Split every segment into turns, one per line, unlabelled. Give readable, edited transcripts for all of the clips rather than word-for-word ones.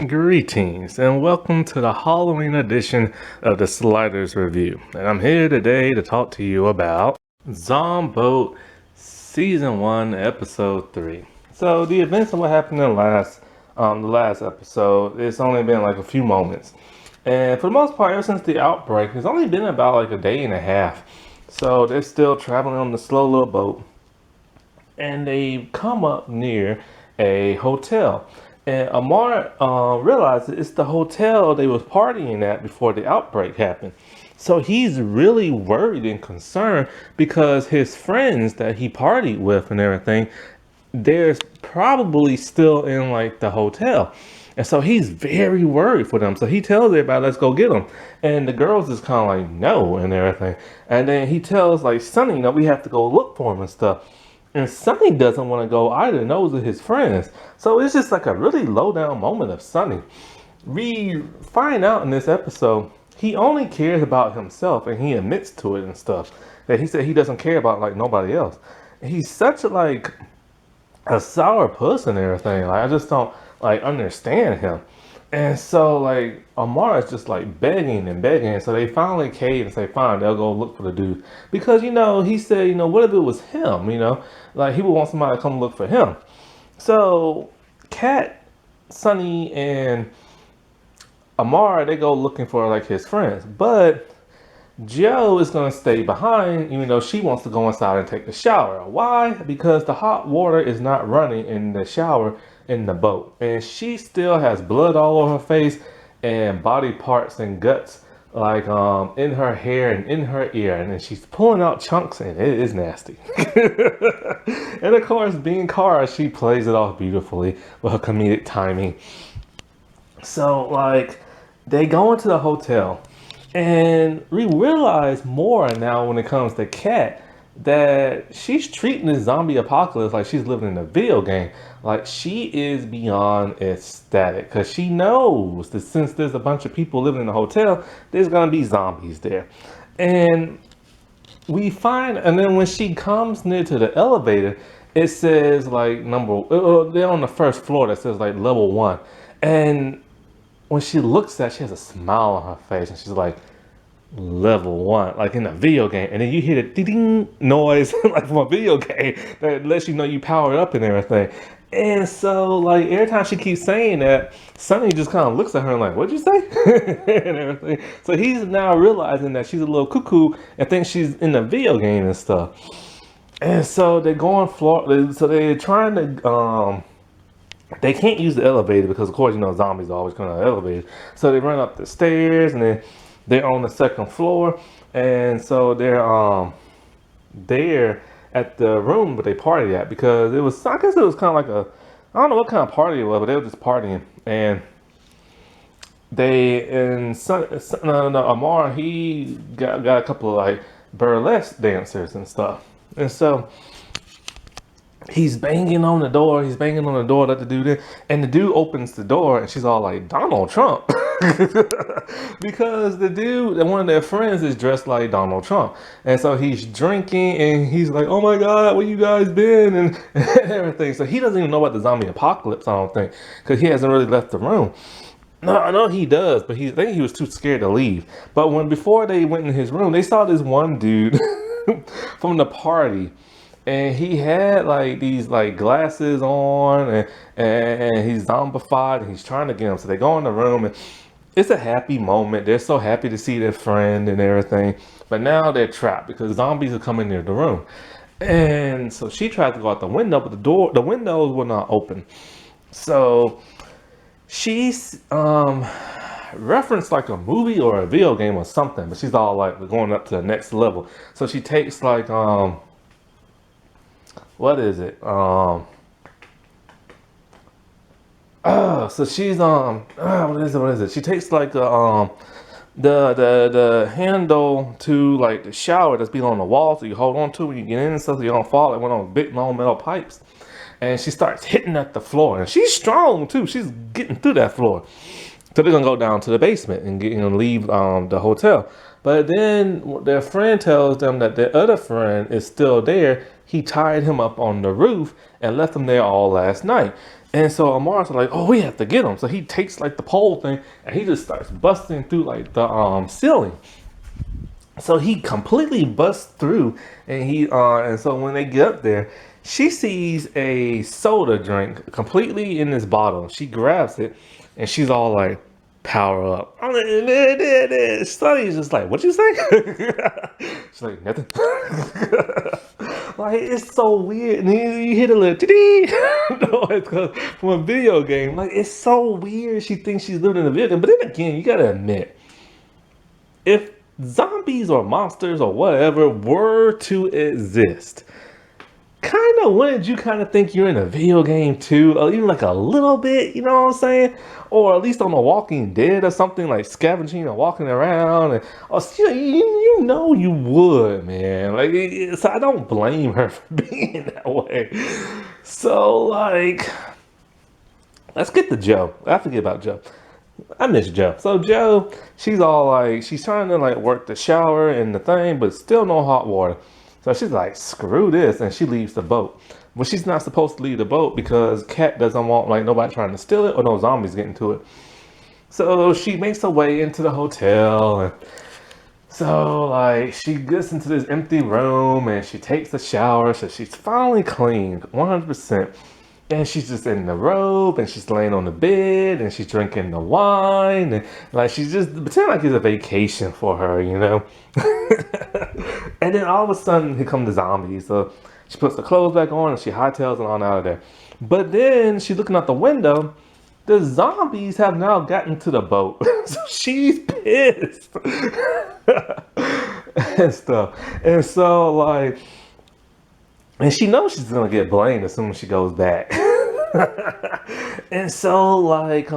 Greetings and welcome to the Halloween edition of the Sliders Review. And I'm here today to talk to you about Zomboat Season 1, Episode 3. So the events of what happened in the last episode, it's only been like a few moments. And for the most part, ever since the outbreak, it's only been about like a day and a half. So they're still traveling on the slow little boat. And they come up near a hotel. And Amar realizes it's the hotel they was partying at before the outbreak happened. So he's really worried and concerned because his friends that he partied with and everything, they're probably still in like the hotel. And so he's very worried for them. So he tells everybody, let's go get them. And the girls is kind of like, no, and everything. And then he tells like s1e, we have to go look for him and stuff. And s1e doesn't want to go either, knows of his friends. So it's just like a really low down moment of s1e. We find out in this episode, he only cares about himself and he admits to it and stuff. That he said he doesn't care about like nobody else. He's such like a sour puss and everything. Like I just don't like understand him. And so like Amar is just like begging and begging. So they finally cave and say, fine, they'll go look for the dude. Because, he said, what if it was him, like he would want somebody to come look for him. So Kat, s1e, and Amar, they go looking for like his friends. But Joe is going to stay behind, even though she wants to go inside and take the shower. Why? Because the hot water is not running in the shower in the boat. And she still has blood all over her face and body parts and guts like in her hair and in her ear. And then she's pulling out chunks and it is nasty. And of course, being Kara, she plays it off beautifully with her comedic timing. So like they go into the hotel. And we realize more now when it comes to Kat that she's treating this zombie apocalypse like she's living in a video game. Like she is beyond ecstatic because she knows that since there's a bunch of people living in the hotel, there's going to be zombies there. And and then when she comes near to the elevator, it says like they're on the first floor that says like level 1. And when she looks at it, she has a smile on her face and she's like, level 1, like in a video game. And then you hear the ding noise like from a video game that lets you know you powered up and everything. And so like every time she keeps saying that, s1e just kind of looks at her and like, what'd you say? And everything. So he's now realizing that she's a little cuckoo and thinks she's in a video game and stuff. And so they're going so they're trying to they can't use the elevator because, of course, zombies are always coming out of the elevator. So they run up the stairs and then they're on the second floor. And so they're there at the room where they partied at because I guess it was kind of like I don't know what kind of party it was, but they were just partying. And Amar, he got a couple of like burlesque dancers and stuff. And so he's banging on the door, let the dude in, and the dude opens the door and she's all like, Donald Trump. Because the dude, one of their friends, is dressed like Donald Trump. And so he's drinking and he's like, oh my God, where you guys been? And everything. So he doesn't even know about the zombie apocalypse, I don't think, because he hasn't really left the room. No, I know he does, but I think he was too scared to leave. But before they went in his room, they saw this one dude from the party. And he had like these like glasses on and he's zombified and he's trying to get him. So they go in the room and it's a happy moment. They're so happy to see their friend and everything. But now they're trapped because zombies are coming near the room. And so she tried to go out the window, but the windows will not open. So she's referenced like a movie or a video game or something. But she's all like, we're going up to the next level. So she takes like what is it? So she's what is it? She takes like the handle to like the shower that's been on the wall, so you hold on to when you get in and stuff so you don't fall. It went on big long metal pipes. And she starts hitting at the floor. And she's strong too. She's getting through that floor. So they're gonna go down to the basement and leave the hotel. But then their friend tells them that their other friend is still there. He tied him up on the roof and left him there all last night. And so Amar's like, oh, we have to get him. So he takes like the pole thing and he just starts busting through like the ceiling. So he completely busts through, and so when they get up there, she sees a soda drink completely in this bottle. She grabs it, and she's all like, "Power up!" I'm like, Sonny's just like, "What you say?" She's like, "Nothing." Like it's so weird, and then you hit a little noise from a video game. Like it's so weird. She thinks she's living in a video game, but then again, you gotta admit, if zombies or monsters or whatever were to exist, kind of wouldn't you kind of think you're in a video game too, or even like a little bit, you know what I'm saying? Or at least on The Walking Dead or something, like scavenging and walking around, and or you know you would, man. Like so I don't blame her for being that way. So like, let's get to Joe. I forget about Joe. I miss Joe. So Joe, she's all like, she's trying to like work the shower and the thing, but still no hot water. So she's like, screw this, and she leaves the boat. But she's not supposed to leave the boat because Kat doesn't want like nobody trying to steal it or no zombies getting to it. So she makes her way into the hotel, and so like she gets into this empty room and she takes a shower. So she's finally cleaned 100%. And she's just in the robe and she's laying on the bed and she's drinking the wine and like she's just pretend like it's a vacation for her, you know. And then all of a sudden here come the zombies. So she puts the clothes back on and she hightails it on out of there. But then she's looking out the window. The zombies have now gotten to the boat. So she's pissed. And stuff. And so like, and she knows she's gonna get blamed as soon as she goes back. And so like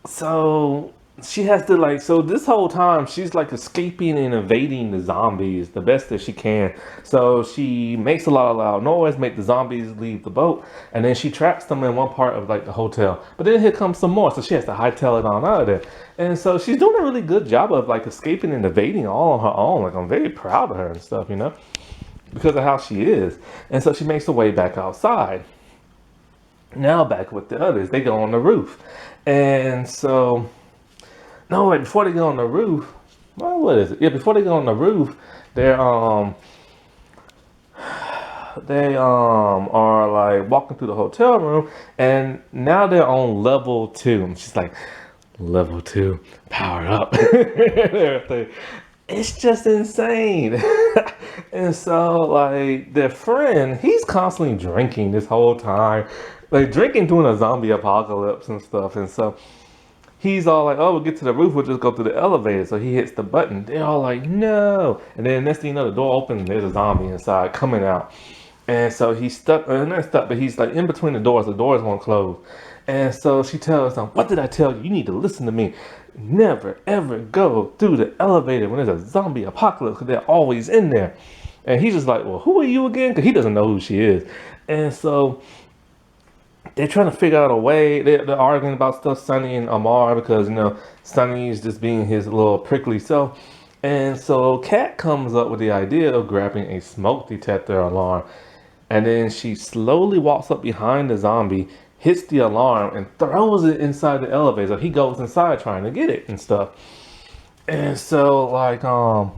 so she has to like, so this whole time she's like escaping and evading the zombies the best that she can. So she makes a lot of loud noise, make the zombies leave the boat, and then she traps them in one part of like the hotel. But then here comes some more, so she has to hightail it on out of there. And so she's doing a really good job of like escaping and evading all on her own. Like I'm very proud of her and stuff, you know, because of how she is. And so she makes her way back outside. Now back with the others, they go on the roof. And so, no, wait, before they go on the roof, well, what is it? Yeah, before they go on the roof, they are like walking through the hotel room, and now they're on level 2. And she's like, level 2, power up. It's just insane. And so like their friend, he's constantly drinking this whole time, like drinking during a zombie apocalypse and stuff. And so he's all like, oh, we'll get to the roof, we'll just go through the elevator. So he hits the button. They're all like, no. And then next thing you know, the door opens and there's a zombie inside coming out. And so he's stuck, not stuck, but he's like in between the doors won't close. And so she tells him, what did I tell you? You need to listen to me. Never, ever go through the elevator when there's a zombie apocalypse, because they're always in there. And he's just like, well, who are you again? Because he doesn't know who she is. And so they're trying to figure out a way. They're arguing about stuff, s1e and Amar, because, you know, s1e is just being his little prickly self. And so Kat comes up with the idea of grabbing a smoke detector alarm. And then she slowly walks up behind the zombie, hits the alarm, and throws it inside the elevator. So he goes inside trying to get it and stuff. And so, like, I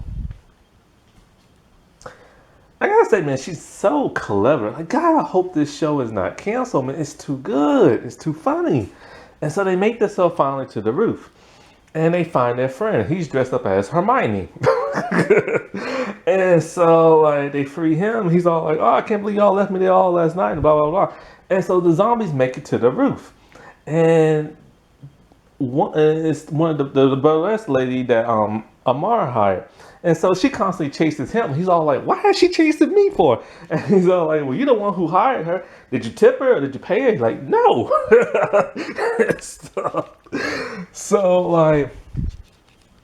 gotta say, man, she's so clever. Like, God, I hope this show is not canceled, man. It's too good. It's too funny. And so they make themselves finally to the roof. And they find their friend. He's dressed up as Hermione. And so, like, they free him. He's all like, oh, I can't believe y'all left me there all last night, and blah, blah, blah. And so the zombies make it to the roof. And it's one of the burlesque lady that Amar hired. And so she constantly chases him. He's all like, why is she chasing me for? And he's all like, well, you're the one who hired her. Did you tip her or did you pay her? He's like, no. So like,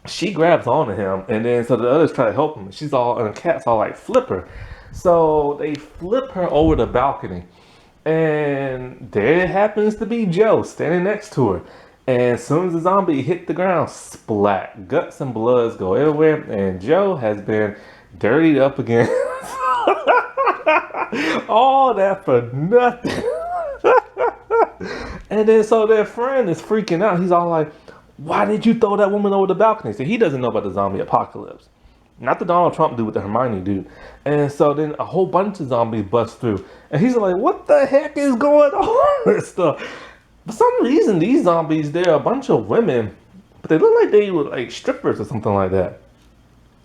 she grabs onto him, and then so the others try to help him. She's all, and the cat's all like, flip her. So they flip her over the balcony, and there happens to be Joe standing next to her. And as soon as the zombie hit the ground, splat, guts and bloods go everywhere, and Joe has been dirtied up again. All that for nothing. And then so their friend is freaking out. He's all like, "Why did you throw that woman over the balcony?" So he doesn't know about the zombie apocalypse. Not the Donald Trump dude with the Hermione dude. And so then a whole bunch of zombies bust through. And he's like, "What the heck is going on?" and stuff. For some reason, these zombies, they're a bunch of women, but they look like they were like strippers or something like that.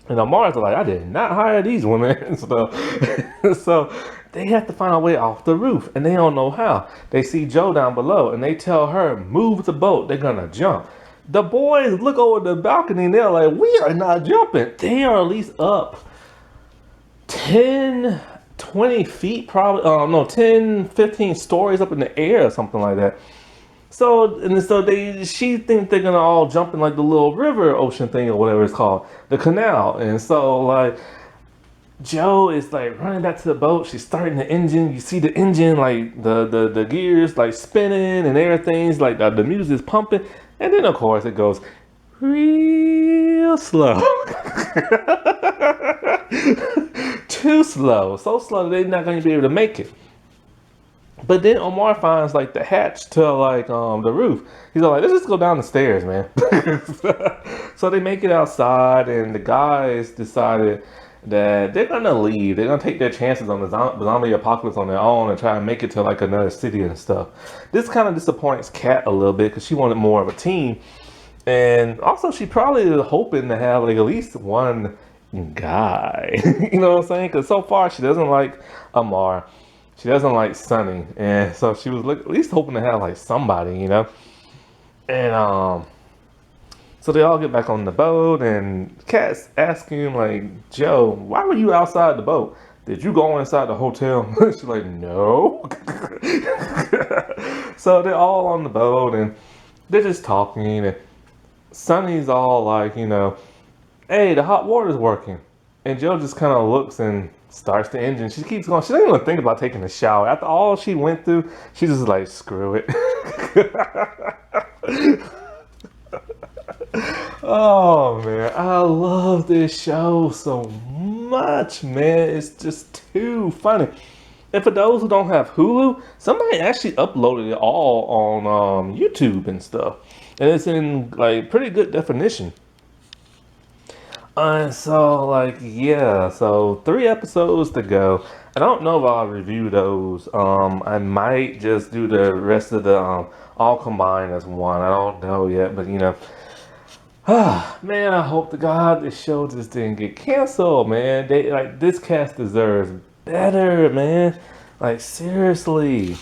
And Amar's like, "I did not hire these women." and stuff. So they have to find a way off the roof, and they don't know how. They see Joe down below, and they tell her, "Move the boat. They're gonna jump." The boys look over the balcony, and they're like, "We are not jumping." They are at least up 10, 20 feet, probably. No, 10, 15 stories up in the air or something like that. So she thinks they're gonna all jump in like the little river ocean thing or whatever it's called, the canal. And so like Joe is like running back to the boat. She's starting the engine. You see the engine, like the gears like spinning and everything's like the music's pumping. And then of course it goes real slow. Too slow. So slow that they're not gonna be able to make it. But then Omar finds like the hatch to like the roof. He's like, "Let's just go down the stairs, man." So they make it outside, and the guys decided that they're gonna leave. They're gonna take their chances on the zombie apocalypse on their own and try and make it to like another city and stuff. This kind of disappoints Kat a little bit because she wanted more of a team, and also she probably is hoping to have like at least one guy. You know what I'm saying? Because so far she doesn't like Amar. She doesn't like s1e, and so she was at least hoping to have like somebody, you know. And so they all get back on the boat, and Kat's asking him like, "Joe, why were you outside the boat? Did you go inside the hotel?" She's like, "No." So they're all on the boat, and they're just talking, and s1e's all like, you know, "Hey, the hot water's working." And Joe just kind of looks and starts the engine. She keeps going. She doesn't even think about taking a shower. After all she went through, she's just like, "Screw it." Oh man, I love this show so much, man. It's just too funny. And for those who don't have Hulu, somebody actually uploaded it all on YouTube and stuff, and it's in like pretty good definition. So like yeah, so 3 episodes to go. I don't know if I'll review those. I might just do the rest of the all combined as one. I don't know yet, but you know, man, I hope to God this show just didn't get canceled, man. They like this cast deserves better, man. Like seriously.